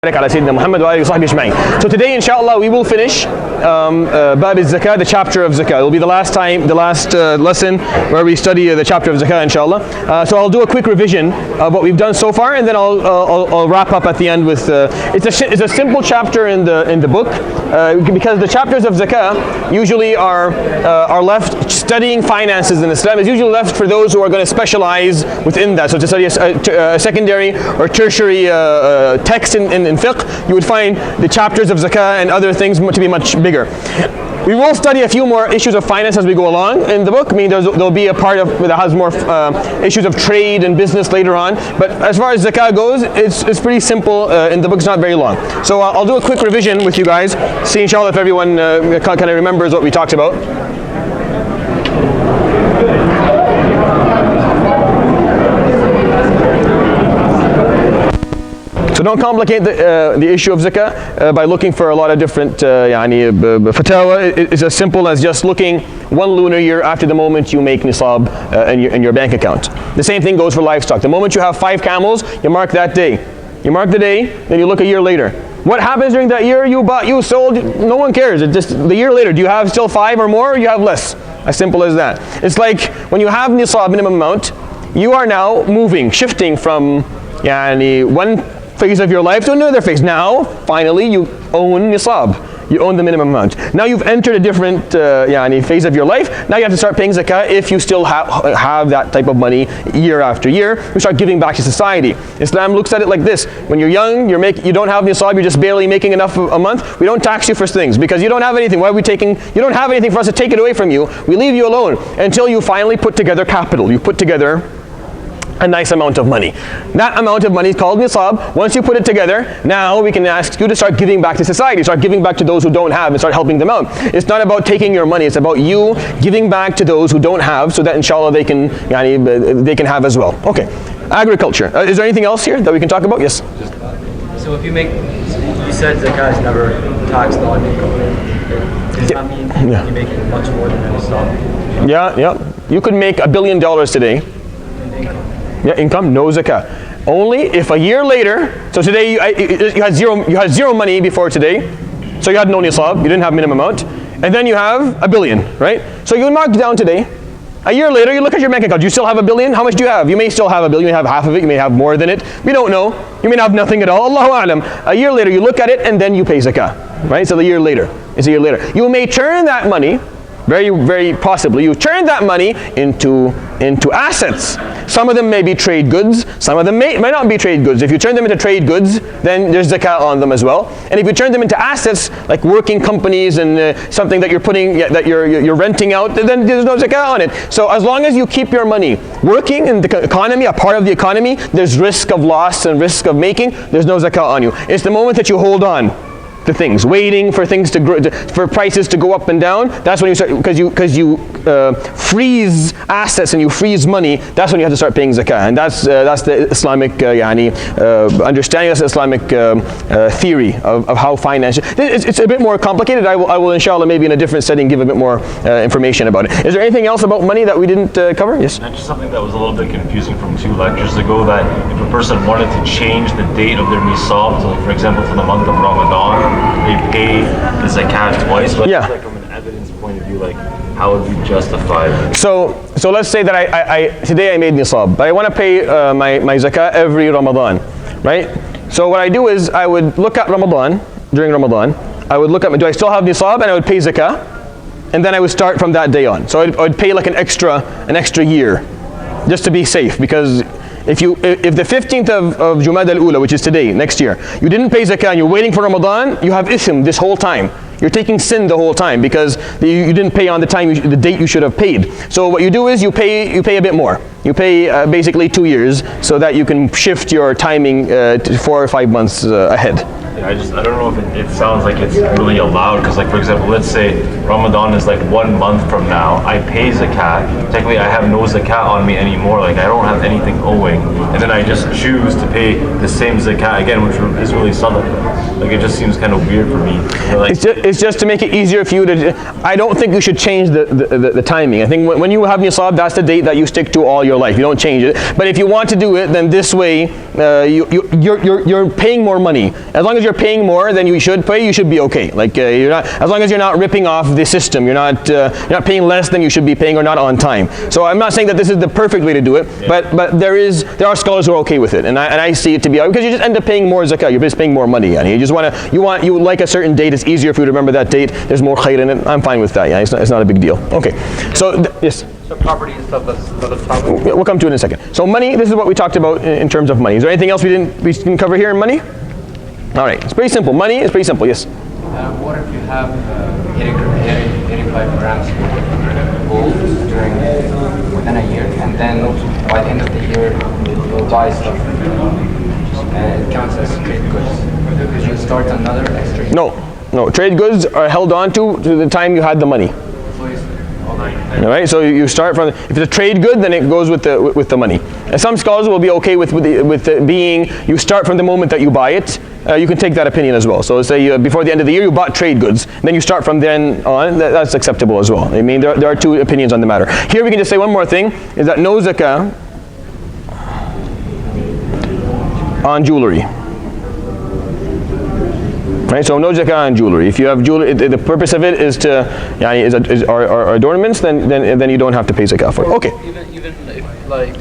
على سيدنا محمد وآله وصحبه أجمعين. So today, inshallah, we will finish Bab al-Zakat, the chapter of Zakat. It will be the last lesson where we study the chapter of Zakat, inshallah. So I'll do a quick revision of what we've done so far, and then I'll wrap up at the end with. It's a simple chapter in the book because the chapters of Zakat usually are left studying finances in Islam is usually left for those who are going to specialize within that. So to study a secondary or tertiary text in fiqh, you would find the chapters of zakah and other things to be much bigger. We will study a few more issues of finance as we go along in the book. I mean, there'll be a part of that has more issues of trade and business later on. But as far as zakah goes, it's pretty simple in the book. It's not very long. So I'll do a quick revision with you guys. See, inshallah, if everyone kind of remembers what we talked about. So don't complicate the issue of zakah by looking for a lot of different fatawa. It's as simple as just looking one lunar year after the moment you make nisab in your bank account. The same thing goes for livestock. The moment you have 5 camels, you mark that day. You mark the day, then you look a year later. What happens during that year? You bought, you sold, no one cares. It's just the year later. Do you have still 5 or more, or you have less? As simple as that. It's like when you have nisab minimum amount, you are now moving, shifting from one phase of your life to another phase. Now, finally, you own nisab. You own the minimum amount. Now you've entered a different phase of your life. Now you have to start paying zakah if you still have that type of money year after year. You start giving back to society. Islam looks at it like this. When you're young, you don't have nisab, you're just barely making enough a month. We don't tax you for things because you don't have anything. Why are we taking? You don't have anything for us to take it away from you. We leave you alone until you finally put together capital. You put together a nice amount of money. That amount of money is called nisab. Once you put it together, now we can ask you to start giving back to society, start giving back to those who don't have and start helping them out. It's not about taking your money, it's about you giving back to those who don't have so that inshallah they can have as well. Okay, agriculture. Is there anything else here that we can talk about? Yes? So if you said zakah is never taxed on income. Does that mean you're making much more than a nisab? Yeah. You could make $1 billion today. Yeah, income, no zakah. Only if a year later, so today you had zero money before today, so you had no nisab, you didn't have minimum amount, and then you have $1 billion, right? So you mark down today. A year later, you look at your bank account. Do you still have $1 billion? How much do you have? You may still have $1 billion. You may have half of it. You may have more than it. We don't know. You may have nothing at all. Allahu a'lam. A year later, you look at it, and then you pay zakah, right? So the year later, it's a year later. You may turn that money. Very, very possibly, you turn that money into assets. Some of them may be trade goods, some of them may not be trade goods. If you turn them into trade goods, then there's zakat on them as well. And if you turn them into assets, like working companies and something that you're renting out, then there's no zakat on it. So as long as you keep your money working in the economy, a part of the economy, there's risk of loss and risk of making, there's no zakat on you. It's the moment that you hold on to things, waiting for things to grow, for prices to go up and down. That's when you start, because you freeze assets and you freeze money. That's when you have to start paying zakah, and that's the Islamic understanding. That's the Islamic theory of how finance. It's a bit more complicated. I will inshallah maybe in a different setting give a bit more information about it. Is there anything else about money that we didn't cover? Yes. And just something that was a little bit confusing from 2 lectures ago. That if a person wanted to change the date of their nisab, so like for example for the month of Ramadan, they pay the zakat twice, but like from an evidence point of view, like how would you justify that? So let's say that today I made nisab, but I want to pay my zakat every Ramadan, right? So what I do is I would look at Ramadan, during Ramadan, I would look at, do I still have nisab, and I would pay zakah, and then I would start from that day on. So I would pay like an extra year, just to be safe, because if the 15th of Jumad al-Ula, which is today, next year, you didn't pay zakah and you're waiting for Ramadan, you have ithm this whole time. You're taking sin the whole time because you didn't pay on the date you should have paid. So what you do is you pay a bit more. You pay basically 2 years so that you can shift your timing to 4 or 5 months ahead. I don't know if it sounds like it's really allowed, because like for example, let's say Ramadan is like 1 month from now, I pay zakat, technically I have no zakat on me anymore, like I don't have anything owing, and then I just choose to pay the same zakat again, which is really sadaqah. Like it just seems kind of weird for me. Like, it's just to make it easier for you to, I don't think you should change the timing. I think when you have nisab, that's the date that you stick to all your life. You don't change it. But if you want to do it, then this way, you're paying more money. As long as you're paying more than you should pay, you should be okay. Like you're not, as long as you're not ripping off the system, you're not paying less than you should be paying or not on time. So I'm not saying that this is the perfect way to do it, but there are scholars who are okay with it, and I see it to be, because you just end up paying more zakat. You're just paying more money. Yani. You like a certain date. It's easier for you to remember that date. There's more khair in it. I'm fine with that. Yeah, it's not a big deal. Okay. So yes. So property and stuff, that's another topic. We'll come to it in a second. So money, this is what we talked about in terms of money. Is there anything else we didn't cover here in money? All right, it's pretty simple. Money is pretty simple, yes? What if you have 85 grams of gold within a year, and then by the end of the year you'll buy stuff, and it counts as trade goods? Because you start another extra year. No. Trade goods are held on to the time you had the money. All right, so you start from, if it's a trade good, then it goes with the money. And some scholars will be okay with it being, you start from the moment that you buy it. You can take that opinion as well. So say before the end of the year you bought trade goods, then you start from then on, that's acceptable as well. I mean, there are two opinions on the matter. Here we can just say one more thing, is that no zakah on jewelry. Right, so no zakah on jewelry. If you have jewelry, the purpose of it is to, are adornments, then you don't have to pay zakah for it. Okay. Even if like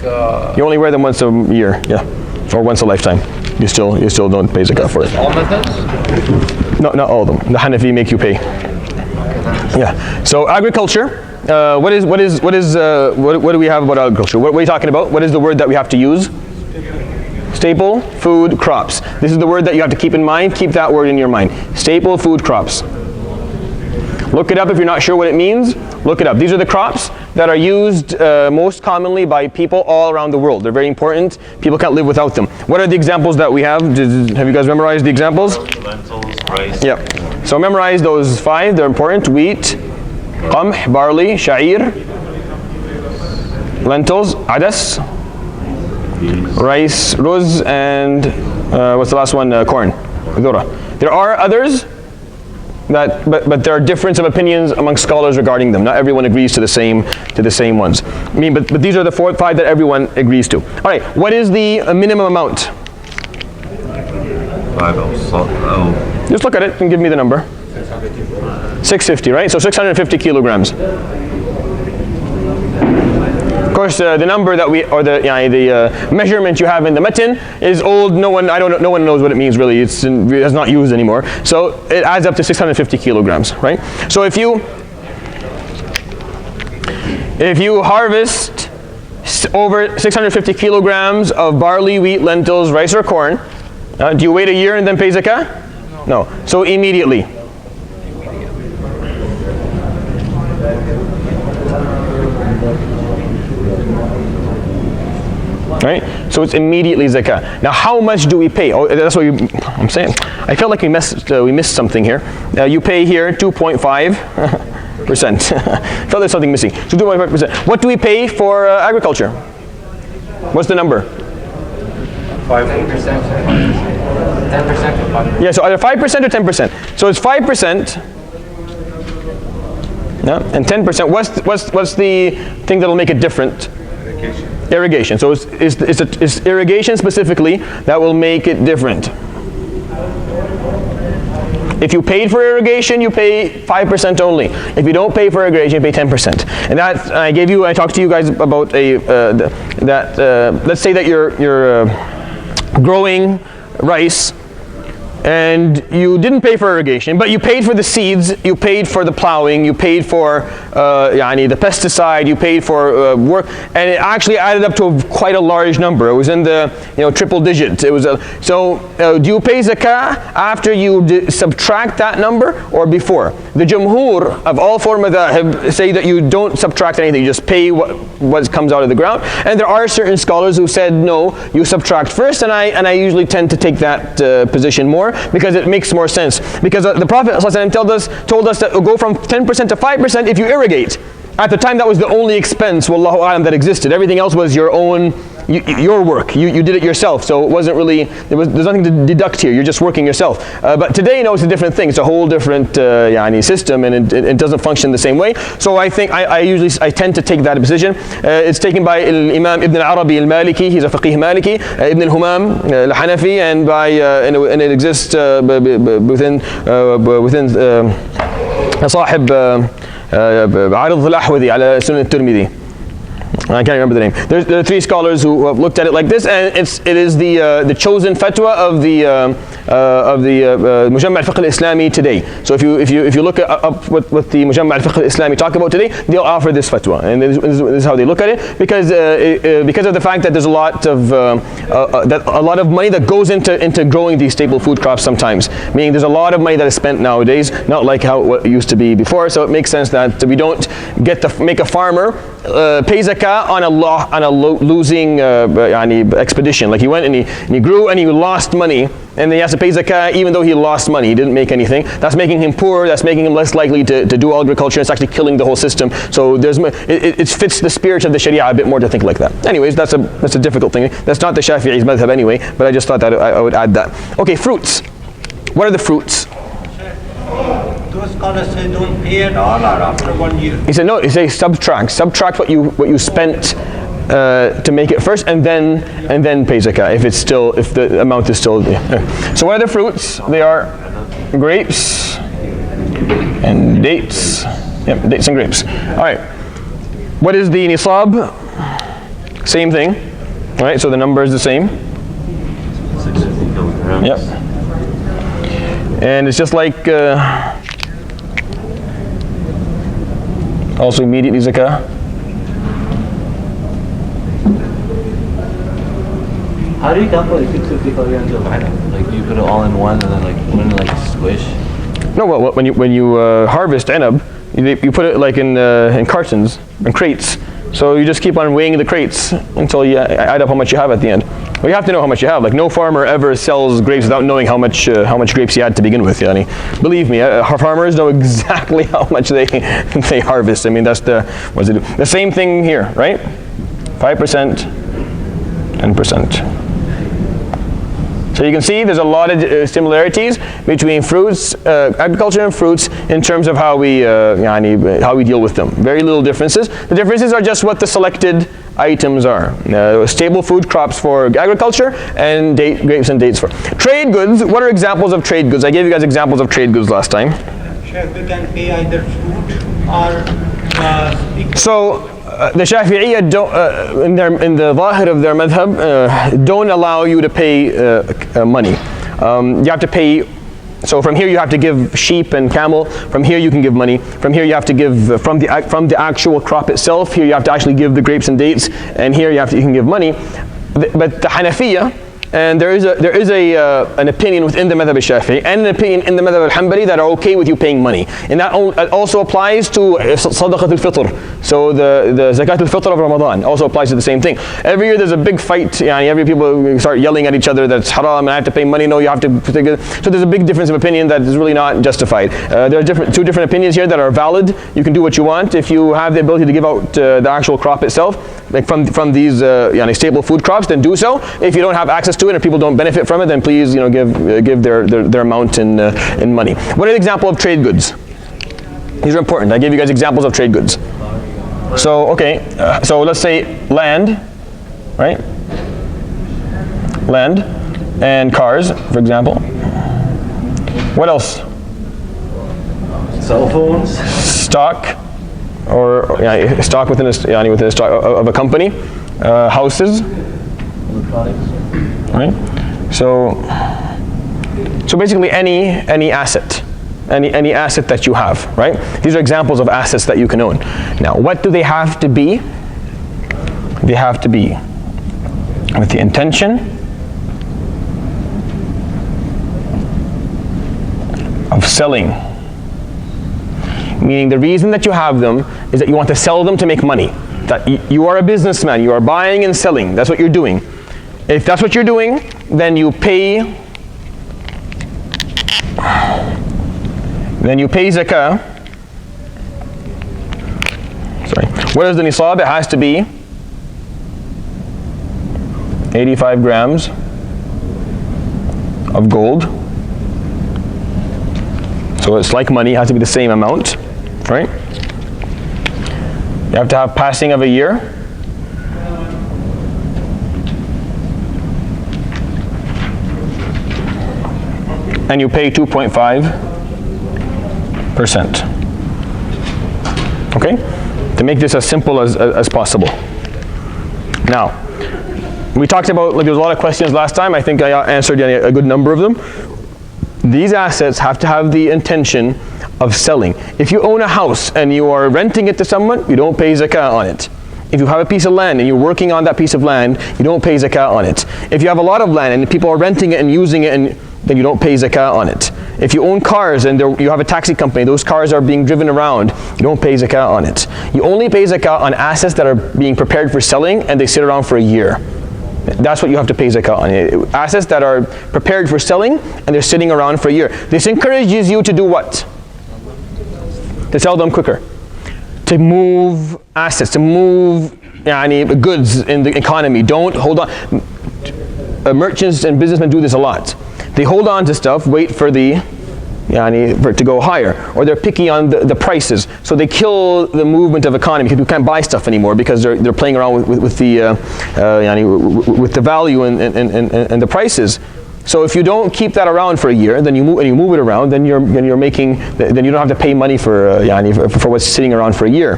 you only wear them once a year, yeah, or once a lifetime. You still don't pay zakah for it. all methods? No, not all of them. The Hanafi make you pay. Yeah. So agriculture. What do we have about agriculture? What are you talking about? What is the word that we have to use? Staple, food, crops. This is the word that you have to keep in mind. Keep that word in your mind. Staple, food, crops. Look it up if you're not sure what it means. Look it up. These are the crops that are used most commonly by people all around the world. They're very important. People can't live without them. What are the examples that we have? Have you guys memorized the examples? Lentils, rice. Yeah. So memorize those 5. They're important. Wheat, qamh, barley, sha'ir, lentils, adas, rice, ruz, and what's the last one? Corn, dhura. There are others, but there are difference of opinions among scholars regarding them. Not everyone agrees to the same ones. I mean, but these are the 4 or 5 that everyone agrees to. All right, what is the minimum amount? 5 salt. Just look at it and give me the number. 650, right? So 650 kilograms. Of course, the number that the measurement you have in the matn is old. No one knows what it means really. It's not used anymore. So it adds up to 650 kilograms, right? So if you harvest over 650 kilograms of barley, wheat, lentils, rice, or corn, do you wait a year and then pay zakah? No. So immediately. Right? So it's immediately zakah. Now how much do we pay? Oh, that's what I'm saying. I felt like we missed something here. You pay here 2.5%. I felt there's something missing. So 2.5%. What do we pay for agriculture? What's the number? 5%. 10% or 5%. Yeah, so either 5% or 10%. So it's 5%. Yeah, and 10%. What's the thing that'll make it different? Irrigation. So it's irrigation specifically that will make it different. If you paid for irrigation, you pay 5% only. If you don't pay for irrigation, you pay 10%. And that I talked to you guys about let's say that you're growing rice and you didn't pay for irrigation, but you paid for the seeds, you paid for the plowing, you paid for the pesticide, you paid for work, and it actually added up to quite a large number. It was in the triple digit. It was do you pay zakah after you subtract that number or before? The jumhur of all 4 madhahib say that you don't subtract anything, you just pay what comes out of the ground. And there are certain scholars who said no, you subtract first, and I usually tend to take that position more, because it makes more sense. Because the Prophet ﷺ told us that go from 10% to 5% if you irrigate. At the time, that was the only expense, wallahu a'lam, that existed. Everything else was your own your work. You did it yourself, so it wasn't really, there's nothing to deduct here. You're just working yourself. But today, it's a different thing. It's a whole different system, and it doesn't function the same way. So I think I tend to take that position. It's taken by Imam Ibn al-Arabi al-Maliki. He's a faqih Maliki. Ibn al-Humam al-Hanafi, and and it exists within صاحب عارض الأحوذي على سنن الترمذي. I can't remember the name. There are three scholars who have looked at it like this, and it is the chosen fatwa of the Mujamma' al-Fiqh al-Islami today. So if you look up what the Mujamma' al-Fiqh al-Islami talk about today, they'll offer this fatwa, and this is how they look at it, because of the fact that there's a lot of money that goes into growing these staple food crops sometimes. Meaning there's a lot of money that is spent nowadays, not like what it used to be before. So it makes sense that we don't get to make a farmer pay zakah on a losing expedition. Like he went and he grew and he lost money, and then he has to pay zakah even though he lost money. He didn't make anything. That's making him poor. That's making him less likely to do agriculture. It's actually killing the whole system. So it fits the spirit of the Sharia a bit more to think like that. Anyways, that's a difficult thing. That's not the Shafi'i's madhab anyway, but I just thought that I would add that. Okay, fruits. What are the fruits? Those scholars say don't pay at all, or after 1 year. He said no. He says subtract what you spent to make it first, and then pay zakah if the amount is still. Yeah. So what are the fruits? They are grapes and dates. Yep, dates and grapes. All right. What is the nisab? Same thing. All right. So the number is the same. 650 kilograms. Yep. And it's just like also immediately zakah. How do you calculate 650 kilograms of inab? Like, do you put it all in one and then wouldn't it squish? No, well, when you harvest inab, you put it like in cartons and crates. So you just keep on weighing the crates until you add up how much you have at the end. Well, you have to know how much you have. Like, no farmer ever sells grapes without knowing how much grapes he had to begin with. Yani. Believe me, farmers know exactly how much they harvest. I mean, that's the same thing here, right? 5%, 10%. So you can see there's a lot of similarities between fruits, agriculture and fruits, in terms of how we deal with them. Very little differences. The differences are just what the selected items are. Stable food crops for agriculture, and grapes and dates for trade goods. What are examples of trade goods? I gave you guys examples of trade goods last time. Sure, we can pay either food or so the Shafi'iyya don't, in the zahir of their madhab, don't allow you to pay money. You have to pay. So from here you have to give sheep and camel. From here you can give money. From here you have to give from the actual crop itself. Here you have to actually give the grapes and dates. And here you can give money. But the Hanafiyya, and there is an opinion within the madhab al-Shafi'i and an opinion in the madhab al-Hanbali that are okay with you paying money, and that also applies to sadaqat al-fitr. So the zakat al-fitr of Ramadan also applies to the same thing. Every year there's a big fight. Every people start yelling at each other that's haram and I have to pay money. No, you have to. So there's a big difference of opinion that is really not justified. There are two different opinions here that are valid. You can do what you want if you have the ability to give out the actual crop itself, like from these stable food crops. Then do so. If you don't have access to it and people don't benefit from it, then please give their amount in money. What are the example of trade goods? These are important. I gave you guys examples of trade goods. So okay, so let's say land, right? Land and cars, for example. What else? Cell phones. Stock, or stock within a stock of a company. Houses. Right? So basically any asset. Any asset that you have, right? These are examples of assets that you can own. Now, what do they have to be? They have to be with the intention of selling. Meaning the reason that you have them is that you want to sell them to make money. That you are a businessman, you are buying and selling. That's what you're doing. If that's what you're doing, then you pay zakah. Sorry. What is the nisab? It has to be 85 grams of gold. So it's like money, it has to be the same amount, right? You have to have passing of a year. And you pay 2.5%. Okay? To make this as simple as possible. Now, we talked about, like, there was a lot of questions last time. I think I answered a good number of them. These assets have to have the intention of selling. If you own a house and you are renting it to someone, you don't pay zakat on it. If you have a piece of land and you're working on that piece of land, you don't pay zakat on it. If you have a lot of land and people are renting it and using it, then you don't pay zakat on it. If you own cars and you have a taxi company, those cars are being driven around, you don't pay zakat on it. You only pay zakat on assets that are being prepared for selling and they sit around for a year. That's what you have to pay zakat on. Assets that are prepared for selling and they're sitting around for a year. This encourages you to do what? To sell them quicker. To move assets, to move goods in the economy. Don't hold on. Merchants and businessmen do this a lot. They hold on to stuff, wait for for it to go higher, or they're picky on the prices, so they kill the movement of economy because people can't buy stuff anymore because they're playing around with the value and the prices. So if you don't keep that around for a year, then you move it around, then you don't have to pay money for what's sitting around for a year.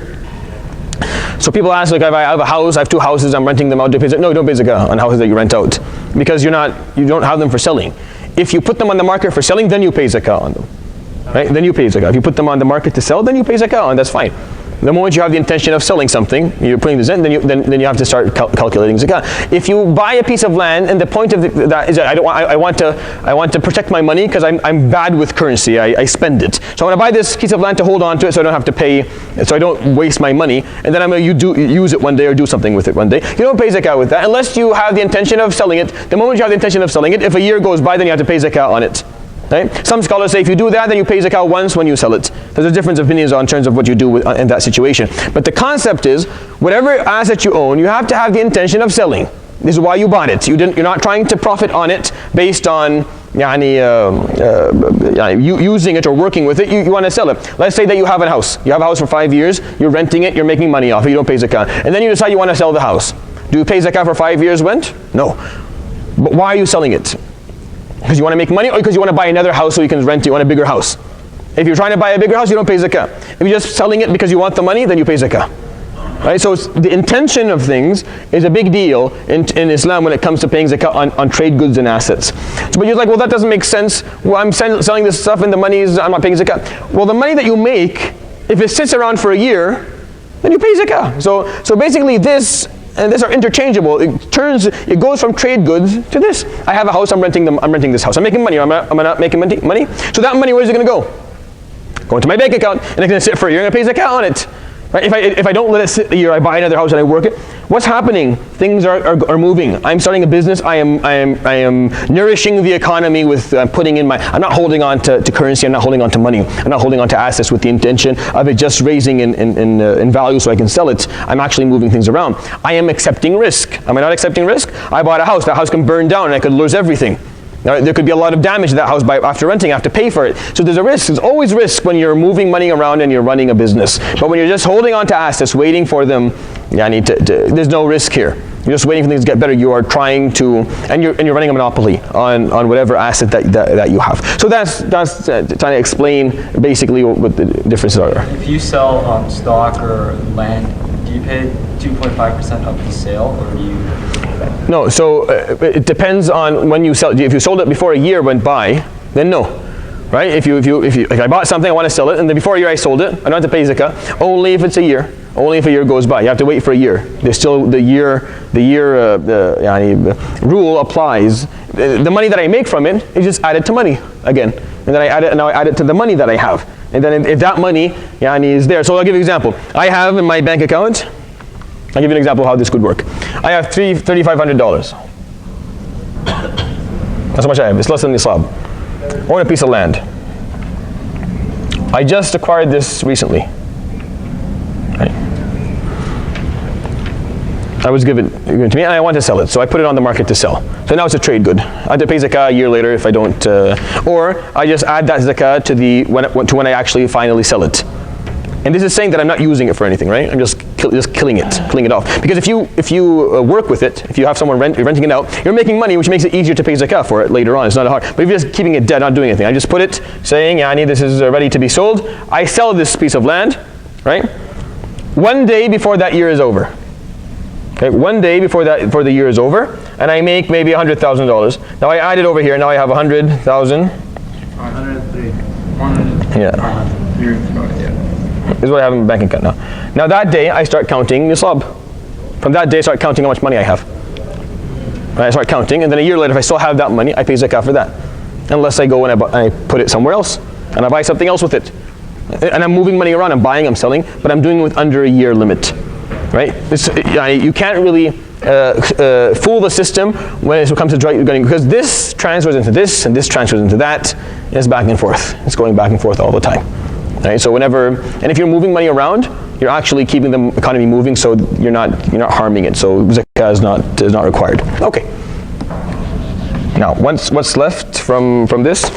So people ask, like, if I have a house, I have 2 houses, I'm renting them out. No, don't pay zakat on houses that you rent out because you don't have them for selling. If you put them on the market for selling, then you pay zakat on them, right? Then you pay zakat. If you put them on the market to sell, then you pay zakat on. That's fine. The moment you have the intention of selling something, you're putting this in, then you have to start calculating zakat. If you buy a piece of land and the point of that is that I want to protect my money because I'm bad with currency. I spend it. So I want to buy this piece of land to hold on to it so I don't have to pay, so I don't waste my money, and then I'm going to use it one day or do something with it one day. You don't pay zakat with that unless you have the intention of selling it. The moment you have the intention of selling it, if a year goes by, then you have to pay zakat on it. Right? Some scholars say if you do that, then you pay zakat once when you sell it. There's a difference of opinions in terms of what you do in that situation. But the concept is, whatever asset you own, you have to have the intention of selling. This is why you bought it. You're not trying to profit on it based on using it or working with it. You want to sell it. Let's say that you have a house. You have a house for 5 years. You're renting it. You're making money off it. You don't pay zakat. And then you decide you want to sell the house. Do you pay zakat for 5 years rent? No. But why are you selling it? Because you want to make money, or because you want to buy another house so you can rent it, you want a bigger house? If you're trying to buy a bigger house, you don't pay zakat. If you're just selling it because you want the money, then you pay zakat. Right? So the intention of things is a big deal in Islam when it comes to paying zakat on trade goods and assets. So, but you're like, well, that doesn't make sense. Well, I'm selling this stuff and the money is, I'm not paying zakat. Well, the money that you make, if it sits around for a year, then you pay zakat. So basically this and this are interchangeable. It goes from trade goods to this. I have a house, I'm renting this house. I'm making money, am I not making money? So that money, where's it going to go? Go into my bank account, and it's going to sit for a year, and I pay zakat on it. Right? If I don't let it sit a year, I buy another house and I work it. What's happening? Things are moving. I'm starting a business. I am nourishing the economy with putting in I'm not holding on to currency. I'm not holding on to money. I'm not holding on to assets with the intention of it just raising in value so I can sell it. I'm actually moving things around. I am accepting risk. Am I not accepting risk? I bought a house. That house can burn down and I could lose everything. Now, there could be a lot of damage to that house after renting. I have to pay for it. So there's a risk. There's always risk when you're moving money around and you're running a business. But when you're just holding on to assets, waiting for them, there's no risk here. You're just waiting for things to get better. You are trying to, and you're running a monopoly on whatever asset that you have. So that's trying to explain basically what the differences are. If you sell stock or land, do you pay 2.5% of the sale, or do you? No, so it depends on when you sell. If you sold it before a year went by, then no, right? If like I bought something, I want to sell it, and then before a year I sold it, I don't have to pay zakat. Only if it's a year. Only if a year goes by. You have to wait for a year. There's still the year rule applies. The money that I make from it is just added to money again, and then I add it to the money that I have, and then if that money is there. So I'll give you an example. I have in my bank account. I'll give you an example of how this could work. I have $3,500. That's how much I have. It's less than nisab. I own a piece of land. I just acquired this recently. Right. I was given to me, and I want to sell it, so I put it on the market to sell. So now it's a trade good. I have to pay zakah a year later if I don't, or I just add that zakah to when I actually finally sell it. And this is saying that I'm not using it for anything, right? I'm just killing it off. Because if you work with it, if you have someone renting it out, you're making money, which makes it easier to pay zakah for it later on. It's not hard. But if you're just keeping it dead, not doing anything, I just put it saying, Yani, this is ready to be sold. I sell this piece of land, right? One day before that year is over. Okay, one day before the year is over, and I make maybe $100,000. Now I add it over here. Now I have 100,000. 103. Yeah. This is what I have in my bank account now. Now that day I start counting nisab. From that day I start counting how much money I have. Right, I start counting, and then a year later if I still have that money, I pay zakah for that. Unless I go and I put it somewhere else, and I buy something else with it. And I'm moving money around, I'm buying, I'm selling, but I'm doing it with under a year limit. Right? You can't really fool the system when it comes to getting, because this transfers into this and this transfers into that. It's back and forth. It's going back and forth all the time. Right? So and if you're moving money around, you're actually keeping the economy moving, so you're not harming it. So zakah is not required. Okay. Now, what's left from this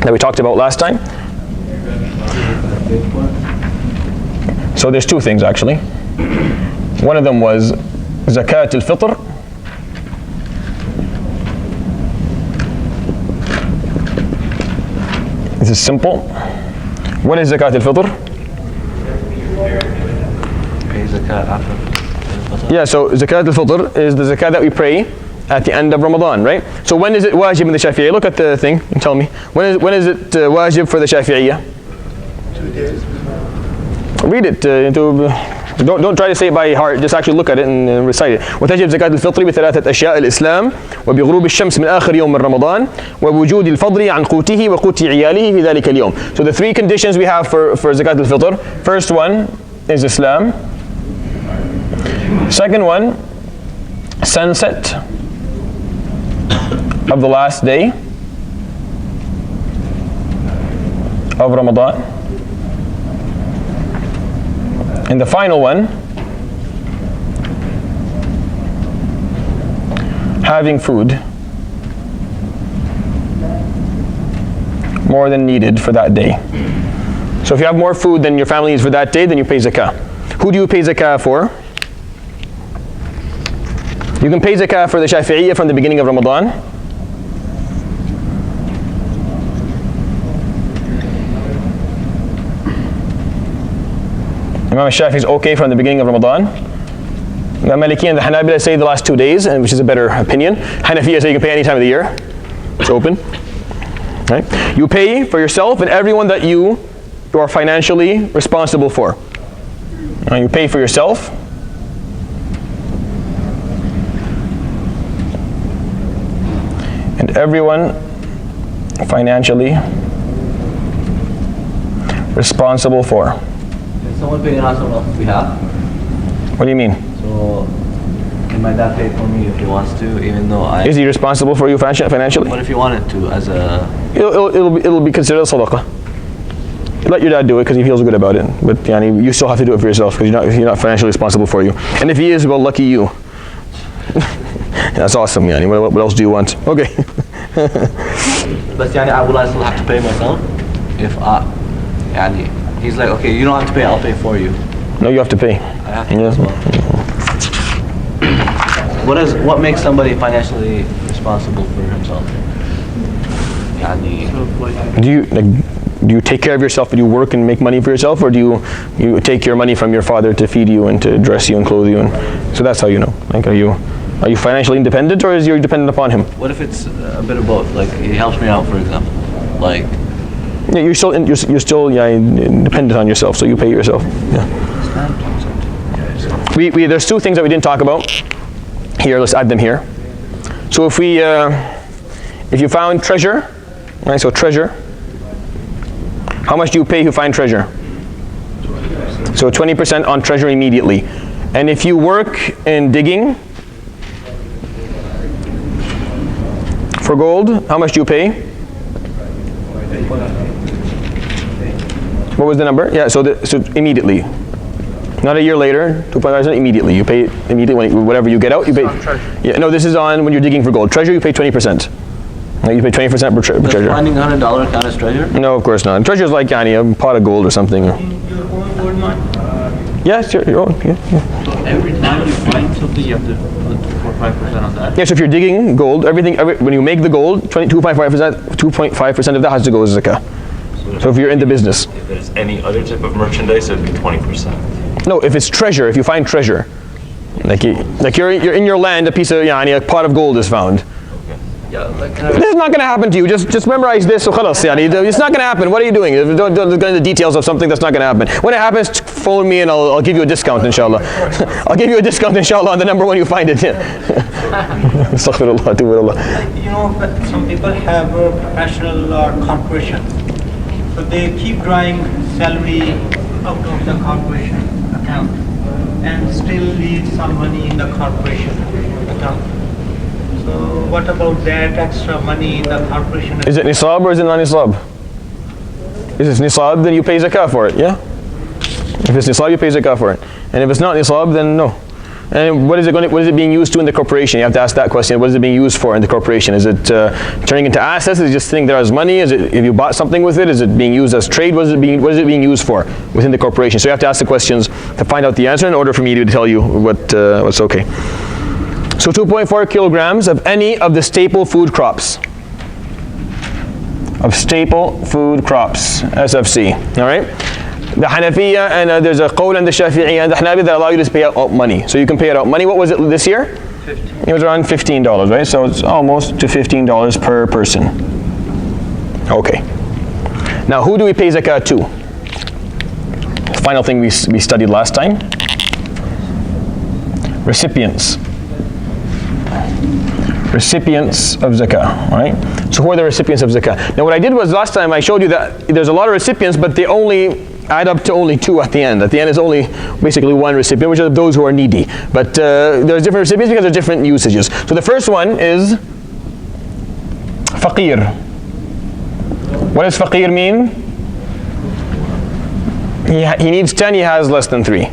that we talked about last time? So there's two things actually. One of them was Zakat al-Fitr. This is simple. What is Zakat al-Fitr? Pay zakat after. Yeah, so Zakat al-Fitr is the zakat that we pray at the end of Ramadan, right? So when is it wajib in the Shafi'iyya? Look at the thing and tell me. When is it wajib for the Shafi'iyya? 2 days. Read it. Don't try to say it by heart. Just actually look at it and recite it. وتجب زكاة الفطر بثلاثة أشياء الإسلام وبغروب الشمس من آخر يوم من رمضان ووجود الفضل عن قوته وقوت عياله في ذلك اليوم. So the three conditions we have for زكاة الفطر. First one is Islam. Second one, sunset of the last day of Ramadan. And the final one, having food more than needed for that day. So if you have more food than your family needs for that day, then you pay zakah. Who do you pay zakah for? You can pay zakah for the Shafi'iyya from the beginning of Ramadan. Imam Shafi'i is okay from the beginning of Ramadan. The Maliki and the Hanabila say the last 2 days, and which is a better opinion. Hanafiya say you can pay any time of the year. It's open. Right? You pay for yourself and everyone that you are financially responsible for. You pay for yourself. And everyone financially responsible for. Someone paying on someone else's behalf. What do you mean? So, can my dad pay for me if he wants to, even though I... Is he responsible for you financially? What if he wanted to, as a... It'll be considered sadaqah. Let your dad do it because he feels good about it. But yani, you still have to do it for yourself because you're not financially responsible for you. And if he is, well, lucky you. That's awesome, yani. What else do you want? Okay. But yani, will I still have to pay myself? If yani, he's like, okay, you don't have to pay, I'll pay for you. No, you have to pay. I have to as well. What makes somebody financially responsible for himself? Yani, do you take care of yourself? Do you work and make money for yourself, or do you take your money from your father to feed you and to dress you and clothe you? And so that's how you know. Like, are you financially independent, or is you dependent upon him? what if it's a bit of both? Like, he helps me out, for example. Like, yeah, you're still dependent on yourself, so you pay yourself. Yeah. There's two things that we didn't talk about here. Let's add them here. So if you found treasure, right? So treasure. How much do you pay if you find treasure? So 20% on treasure immediately. And if you work in digging for gold, how much do you pay? What was the number? Yeah, so immediately. Not a year later, 2.5% immediately. You pay immediately whatever you get out. You pay. Yeah, no, this is on when you're digging for gold. Treasure, you pay 20%. You pay 20% per treasure. Finding $100 count as treasure? No, of course not. Treasure is like a pot of gold or something. Your own gold mine? Yes, your own. Yeah. So every time you find something, you have to put 2 or 5% on that? Yeah, so if you're digging gold, when you make the gold, 2.5% of that has to go as zakah. So if you're in the business. If there's any other type of merchandise, it would be 20%. No, if it's treasure, if you find treasure, like you're in your land, a pot of gold is found. Yeah, like This is not going to happen to you. Just memorize this. So khalas, it's not going to happen. What are you doing? Don't go into the details of something that's not going to happen. When it happens, phone me and I'll give you a discount, inshallah. I'll give you a discount, inshallah, on the number when you find it. Astaghfirullah, Like, but some people have a professional or corporation. So they keep drawing salary out of the corporation account and still leave some money in the corporation account. So what about that extra money in the corporation account? Is it nisab or is it non-nisab? If it's nisab, then you pay zakah for it, yeah? If it's nisab, you pay zakah for it. And if it's not nisab, then no. And what is it being used to in the corporation? You have to ask that question. What is it being used for in the corporation? Is it turning into assets? Is it just sitting there as money? Is it, if you bought something with it, is it being used as trade? What is it being used for within the corporation? So you have to ask the questions to find out the answer in order for me to tell you what's okay. So 2.4 kilograms of any of the staple food crops. Of staple food crops, SFC, all right? The Hanafiya and there's a qawl and the Shafiee and the Hanabi that allow you to pay out money. So you can pay it out money. What was it this year? 15. It was around $15, right? So it's almost to $15 per person. Okay. Now who do we pay zakat to? The final thing we studied last time. Recipients. Recipients of zakah, right? So who are the recipients of zakah? Now what I did was last time I showed you that there's a lot of recipients, but they only add up to only 2 at the end. At the end is only basically 1 recipient, which are those who are needy. But there's different recipients because there's different usages. So the first one is faqir. What does faqir mean? He needs 10, he has less than 3.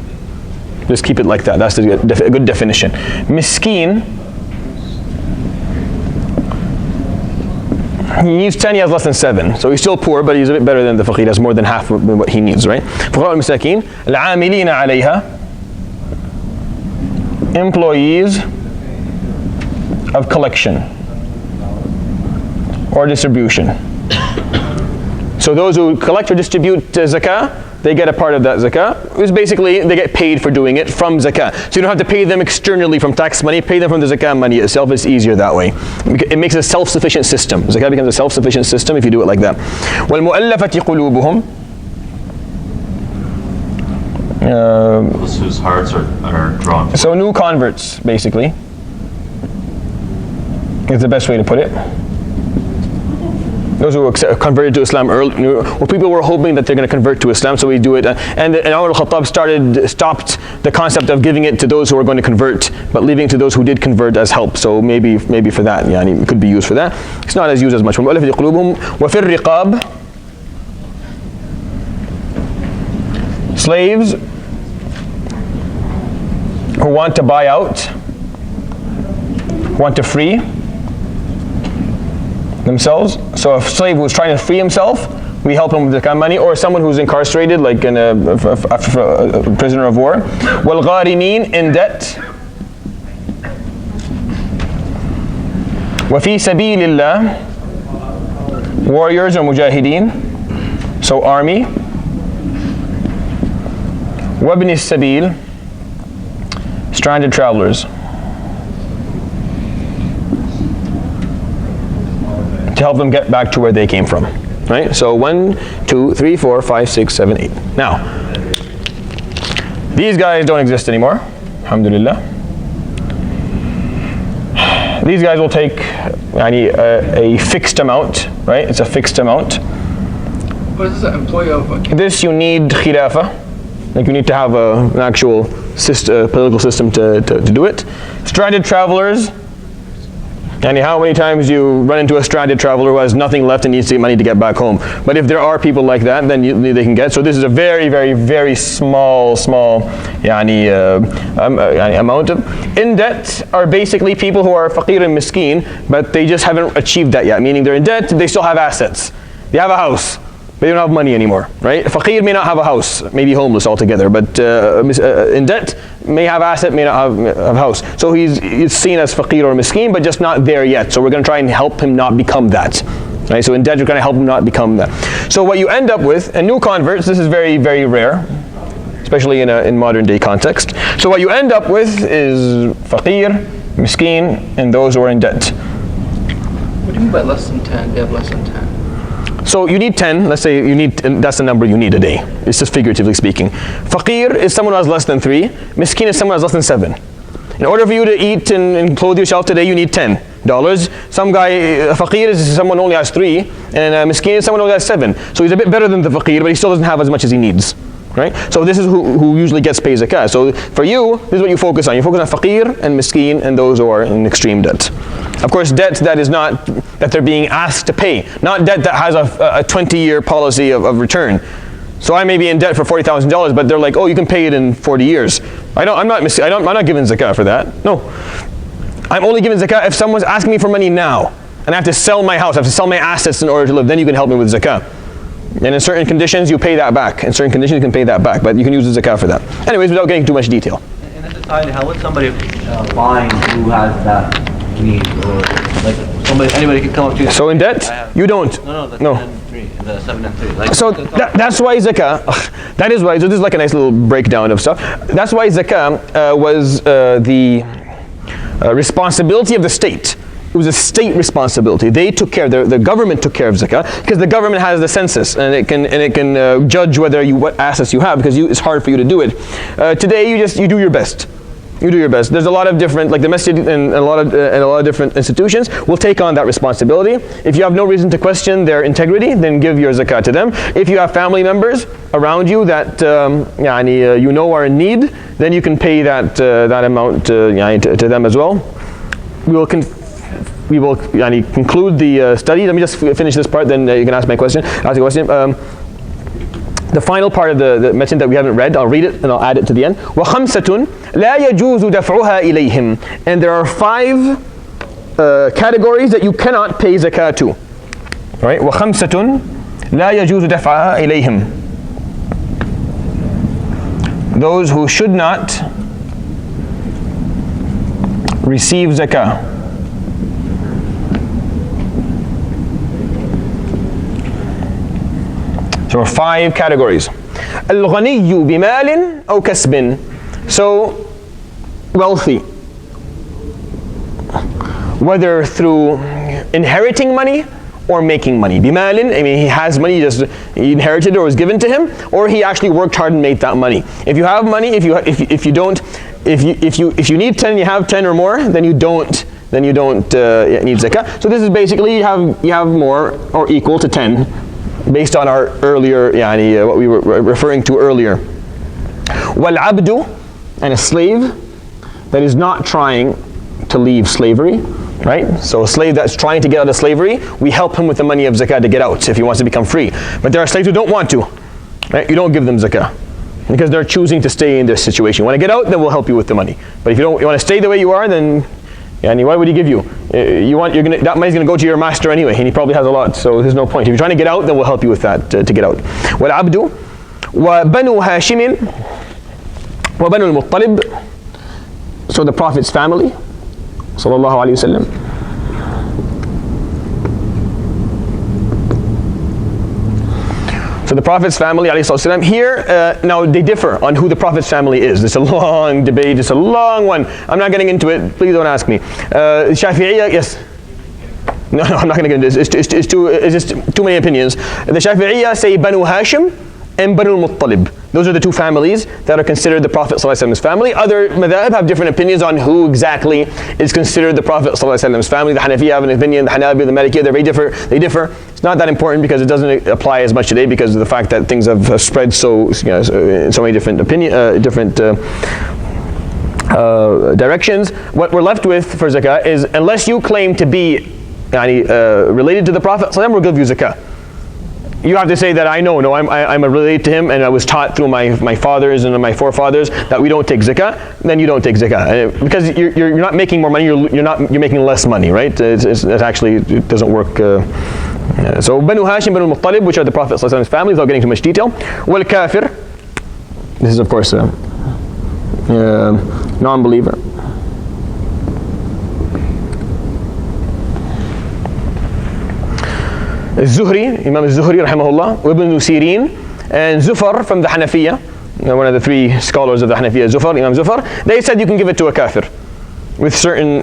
Just keep it like that. That's a good definition. Miskeen. He needs 10, he has less than 7. So he's still poor, but he's a bit better than the faqir. He has more than half of what he needs, right? فقراء المساكين العاملين عليها, employees of collection or distribution. So those who collect or distribute zakah, they get a part of that zakah. It's basically, they get paid for doing it from zakah. So you don't have to pay them externally from tax money, pay them from the zakah money itself. It's easier that way. It makes a self-sufficient system. Zakah becomes a self-sufficient system if you do it like that. وَالْمُؤَلَّفَةِ قُلُوبُهُمْ, Those whose hearts are drawn. so new converts, basically, is the best way to put it. Those who converted to Islam early, well, people were hoping that they're going to convert to Islam, so we do it. And Umar al-Khattab stopped the concept of giving it to those who are going to convert, but leaving it to those who did convert as help. So maybe for that, it could be used for that. It's not as used as much. وَفِي الرِّقَابِ, slaves who want to buy out, want to free themselves. So a slave who's trying to free himself, we help him with the money, or someone who's incarcerated, like in a prisoner of war. وَالْغَارِمِينَ, in debt. وَفِي سَبِيلِ اللَّهِ, warriors or mujahideen, so army. وَابْنِ السَّبِيلِ, stranded travelers. To help them get back to where they came from, right? So 1, 2, 3, 4, 5, 6, 7, 8. Now, these guys don't exist anymore, alhamdulillah. These guys will take a fixed amount, right? It's a fixed amount. What is the employee of? This you need khilafah, like you need to have an actual political system to do it. Stranded travelers, And how many times you run into a stranded traveler who has nothing left and needs to get money to get back home. But if there are people like that, then they can get. So this is a very, very, very small amount of. In debt are basically people who are faqir and miskeen, but they just haven't achieved that yet. Meaning they're in debt, they still have assets. They have a house, but they don't have money anymore, right? Faqir may not have a house, maybe homeless altogether, but in debt, may have asset, may not have a house. So he's seen as faqir or miskeen, but just not there yet. So we're going to try and help him not become that. Right? So in debt, we're going to help him not become that. So what you end up with, and new converts, this is very, very rare, especially in modern day context. So what you end up with is faqir, miskeen, and those who are in debt. What do you mean by less than 10? They have less than 10. So you need 10, let's say you need, that's the number you need a day. It's just figuratively speaking. Faqir is someone who has less than 3. Miskeen is someone who has less than 7. In order for you to eat and clothe yourself today, you need $10. Some guy, a faqir is someone who only has 3, and a miskeen is someone who only has 7. So he's a bit better than the faqir, but he still doesn't have as much as he needs. Right? So this is who usually gets paid zakat. So for you, this is what you focus on. You focus on faqir and miskeen and those who are in extreme debt. Of course, debt that is not that they're being asked to pay, not debt that has a 20-year policy of return. So I may be in debt for $40,000, but they're like, oh, you can pay it in 40 years. I'm not giving zakat for that. No, I'm only giving zakat if someone's asking me for money now, and I have to sell my house, I have to sell my assets in order to live. Then you can help me with zakat. And in certain conditions, you pay that back. In certain conditions, you can pay that back, but you can use the zakat for that. Anyways, without getting too much detail. And at the time, how would somebody find who has that need, or like anybody can come up to you? So in debt, you don't. No, the 10 and 3, the 7 and 3. Like, so that's why zakah. That is why. So this is like a nice little breakdown of stuff. That's why zakah was the responsibility of the state. It was a state responsibility. They took care. The government took care of zakah because the government has the census and it can judge what assets you have, because it's hard for you to do it. Today you do your best. You do your best. There's a lot of different, like the masjid and a lot of different institutions will take on that responsibility. If you have no reason to question their integrity, then give your zakat to them. If you have family members around you that you know are in need, then you can pay that amount to them as well. We will conclude the study. Let me just finish this part, then you can ask a question. The final part of the mention that we haven't read, I'll read it and I'll add it to the end. وَخَمْسَةٌ لَا يَجُوزُ دَفْعُهَا إِلَيْهِمْ. And there are 5 categories that you cannot pay zakat to. Right? وَخَمْسَةٌ لَا يَجُوزُ دَفْعُهَا إِلَيْهِمْ. Those who should not receive zakah. So there are 5 categories. الغني بمال أو كسب. So wealthy, whether through inheriting money or making money. بمال, I mean he has money, he inherited or was given to him, or he actually worked hard and made that money. If you have money, if you need 10, you have 10 or more, then you don't need zakah. So this is basically you have more or equal to 10. Based on our earlier, what we were referring to earlier. وَالْعَبْدُ, and a slave that is not trying to leave slavery, right? So a slave that's trying to get out of slavery, we help him with the money of zakah to get out if he wants to become free. But there are slaves who don't want to, right? You don't give them zakah because they're choosing to stay in this situation. You want to get out, then we'll help you with the money. But if you want to stay the way you are, then why would he give you? That money's going to go to your master anyway, and he probably has a lot, so there's no point. If you're trying to get out, then we'll help you with that to get out. وَالْعَبْدُ وَبَنُو هَاشِمٍ وَبَنُو الْمُطَّلِبِ. So the Prophet's family, sallallahu alayhi wa sallam. So the Prophet's family, alayhi sallam, here, now they differ on who the Prophet's family is. It's a long debate, it's a long one. I'm not getting into it, please don't ask me. Shafi'iyya, yes. No, I'm not going to get into this. It's just too many opinions. The Shafi'iyya say Banu Hashim and Banu Muttalib. Those are the 2 families that are considered the Prophet ﷺ's family. Other madhab have different opinions on who exactly is considered the Prophet ﷺ's family. The Hanafiya have an opinion, the Hanabi, the Malikiya, they differ. It's not that important because it doesn't apply as much today because of the fact that things have spread in so many different directions, what we're left with for zakah is, unless you claim to be related to the Prophet, we'll give you zakah. You have to say that I'm related to him, and I was taught through my fathers and my forefathers that we don't take zakah. Then you don't take zakah, because you're not making more money. You're making less money, right? It actually doesn't work. So Banu Hashim, Banu Muttalib, which are the Prophet's family, without getting too much detail. Wal kafir. This is of course a non-believer. الزهري, Imam al-Zuhri rahimahullah, Ibn Sirin, and Zufar from the Hanafiya, one of the three scholars of the Hanafiya, Zufar, Imam Zufar, they said you can give it to a kafir with certain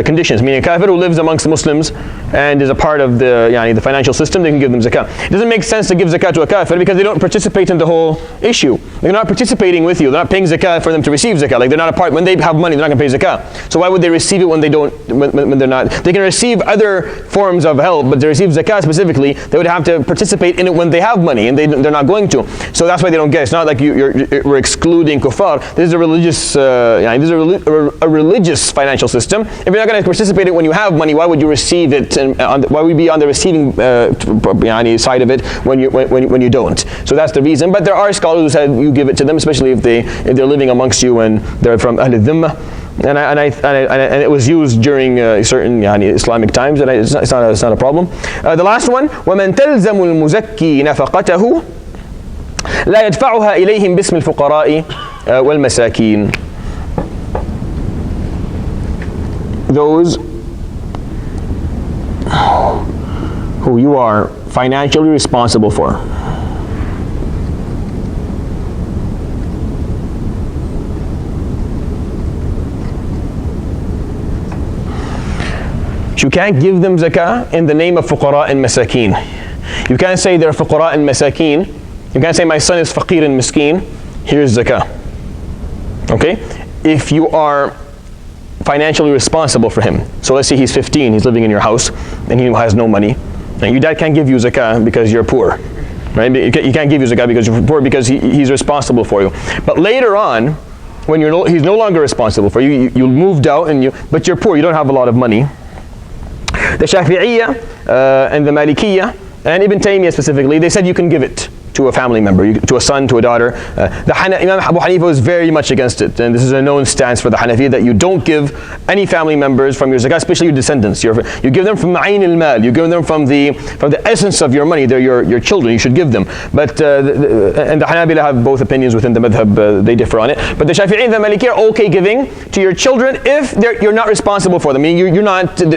conditions. Meaning a kafir who lives amongst the Muslims and is a part of the financial system, they can give them zakah. It doesn't make sense to give zakah to a kafir because they don't participate in the whole issue. They're not participating with you. They're not paying zakah for them to receive zakah. Like they're not a part. When they have money, they're not going to pay zakah. So why would they receive it when they don't? When they're not? They can receive other forms of help, but to receive zakah specifically, they would have to participate in it when they have money, and they're not going to. So that's why they don't get it. It's not like we're excluding kuffar. This is a religious. This is a religious financial system. If you're not going to participate in it when you have money, why would you receive it? And why would you be on the receiving side of it when you don't? So that's the reason. But there are scholars who said you give it to them, especially if they're living amongst you and they're from Ahl al-Dhimma. And it was used during certain Islamic times, and it's not a problem. The last one, وَمَنْ تَلْزَمُ الْمُزَكِّي نَفَقَتَهُ لَا يَدْفَعُهَا إِلَيْهِمْ بِاسْمِ الْفُقَرَاءِ وَالْمَسَاكِينَ. Those who you are financially responsible for. You can't give them zakah in the name of fuqara and masakeen. You can't say they're fuqara and masakeen. You can't say my son is faqir and miskeen. Here's zakah. Okay? If you are financially responsible for him. So let's say he's 15, he's living in your house, and he has no money. And your dad can't give you zakah because you're poor. Right? He can't give you zakah because you're poor, because he's responsible for you. But later on, when he's no longer responsible for you, you moved out, but you're poor, you don't have a lot of money. The Shafi'iyya and the Malikiyya, and Ibn Taymiyyah specifically, they said you can give it to a family member, to a son, to a daughter. Imam Abu Hanifa was very much against it, and this is a known stance for the Hanafi, that you don't give any family members from your zakah, especially your descendants. You give them from ma'in al-mal, you give them from the essence of your money. They're your children, you should give them. But and the Hanabila have both opinions within the madhab, they differ on it. But the Shafi'i and the Maliki are okay giving to your children if you're not responsible for them. I mean,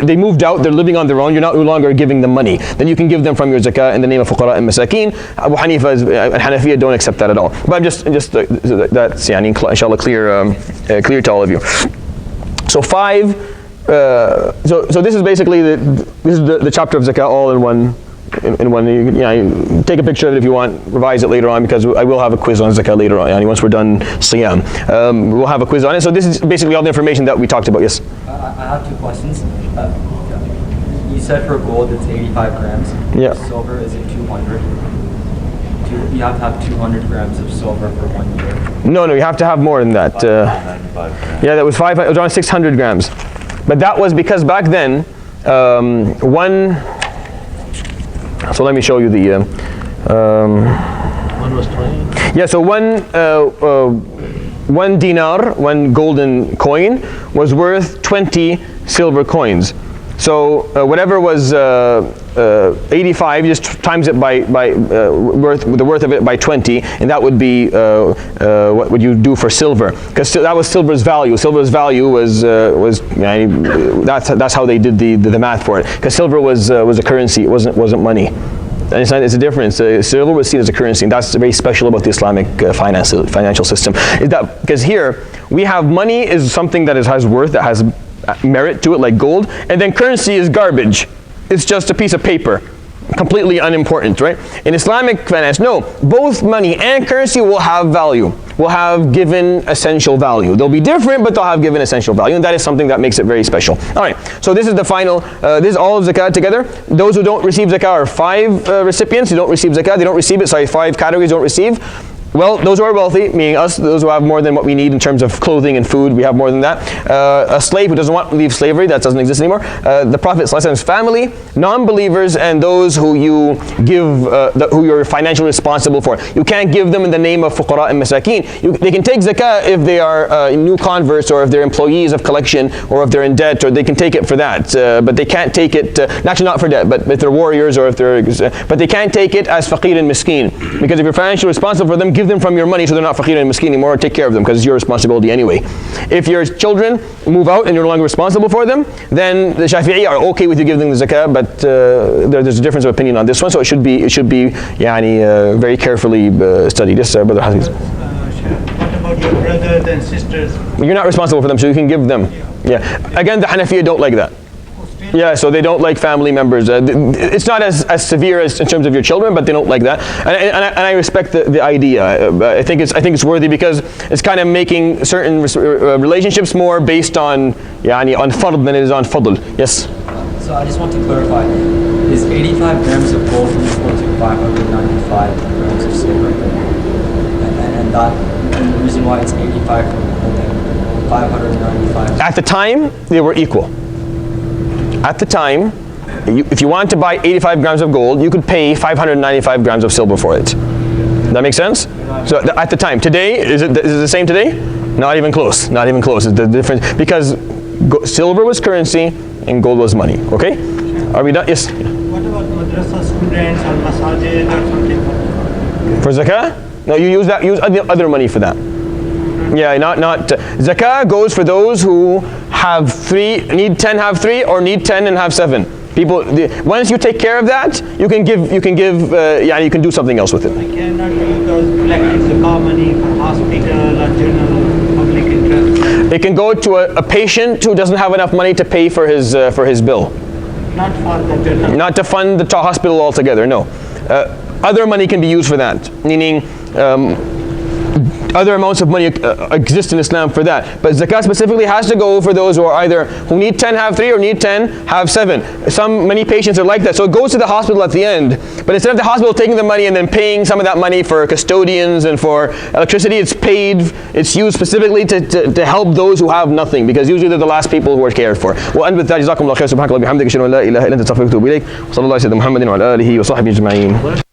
they moved out, they're living on their own, you're not no longer giving them money. Then you can give them from your zakah in the name of fuqara and masakeen. Abu Hanifa and Hanafiya don't accept that at all. But I'm just that's inshallah clear to all of you. So so this is basically the chapter of zakah all in one. You take a picture of it if you want, revise it later on, because I will have a quiz on zakah later on. Once we're done siyam, we'll have a quiz on it. So this is basically all the information that we talked about. Yes. I have two questions. You said for gold it's 85 grams. Yeah. For silver is it 200? You have to have 200 grams of silver for 1 year. No, you have to have more than that. Yeah, that was it was around 600 grams. But that was because back then, so let me show you the. One was 20. Yeah, so one dinar, one golden coin, was worth 20 silver coins. So whatever was 85, just times it by the worth of it by 20, and that would be what would you do for silver? Because that was silver's value. Silver's value was that's how they did the math for it. Because silver was a currency. It wasn't money. And it's a difference. Silver was seen as a currency, and that's very special about the Islamic financial system. Is that because here we have money is something that has worth, that has merit to it, like gold, and then currency is garbage. It's just a piece of paper, completely unimportant, right? In Islamic finance, no, both money and currency will have value, will have given essential value. They'll be different, but they'll have given essential value, and that is something that makes it very special. All right, so this is the final, this is all of zakat together. Those who don't receive zakat are 5 recipients who don't receive zakat. They don't receive it, 5 categories don't receive. Well, those who are wealthy, meaning us, those who have more than what we need in terms of clothing and food, we have more than that. A slave who doesn't want to leave slavery, that doesn't exist anymore. The Prophet ﷺ's family, non-believers, and those who you give, who you're financially responsible for. You can't give them in the name of fuqara and masakeen. They can take zakah if they are new converts, or if they're employees of collection, or if they're in debt, or they can take it for that. But they can't take it, actually not for debt, but if they're warriors, or if they're, but they can't take it as faqir and miskeen. Because if you're financially responsible for them, give them from your money so they're not faqir and miskeen anymore, take care of them because it's your responsibility anyway. If your children move out and you're no longer responsible for them, then the Shafiee are okay with you giving them the zakah, but there's a difference of opinion on this one, so it should be very carefully studied. Yes, Brother Hafiz. What about your brothers and sisters? You're not responsible for them, so you can give them. Yeah. Again, the Hanafiya don't like that. Yeah, so they don't like family members. It's not as severe as in terms of your children, but they don't like that. And I respect the idea. I think it's worthy because it's kind of making certain relationships more based on fard than it is on fadl. Yes. So I just want to clarify: is 85 grams of gold equal to 595 grams of silver? And the reason why it's 85 and then 595. At the time, they were equal. At the time, if you want to buy 85 grams of gold, you could pay 595 grams of silver for it. Does that make sense? So at the time, today, is it the same today? Not even close. Not even close. It's the difference because silver was currency and gold was money. Okay? Are we done? Yes. What about madrasa students or masajid or something? For zakah? No, you use other money for that. Yeah, not zakah goes for those who have 3, need 10, have 3, or need 10 and have 7. People, once you take care of that, you can do something else with it. I cannot use those collected zakah money for hospital or general public interest. It can go to a patient who doesn't have enough money to pay for his bill. Not for the general. Not to fund the hospital altogether. No, other money can be used for that. Meaning. Other amounts of money exist in Islam for that. But zakah specifically has to go for those who need 10, have 3, or need 10, have 7. Many patients are like that. So it goes to the hospital at the end. But instead of the hospital taking the money and then paying some of that money for custodians and for electricity, it's used specifically to help those who have nothing. Because usually they're the last people who are cared for. وأن بالتالي جزاكم الله خير سبحانك اللهم وبحمدك أشهد أن لا إله إلا أنت أستغفرك وأتوب إليك وصلى الله على سيدنا محمد وعلى آله وصحبه أجمعين.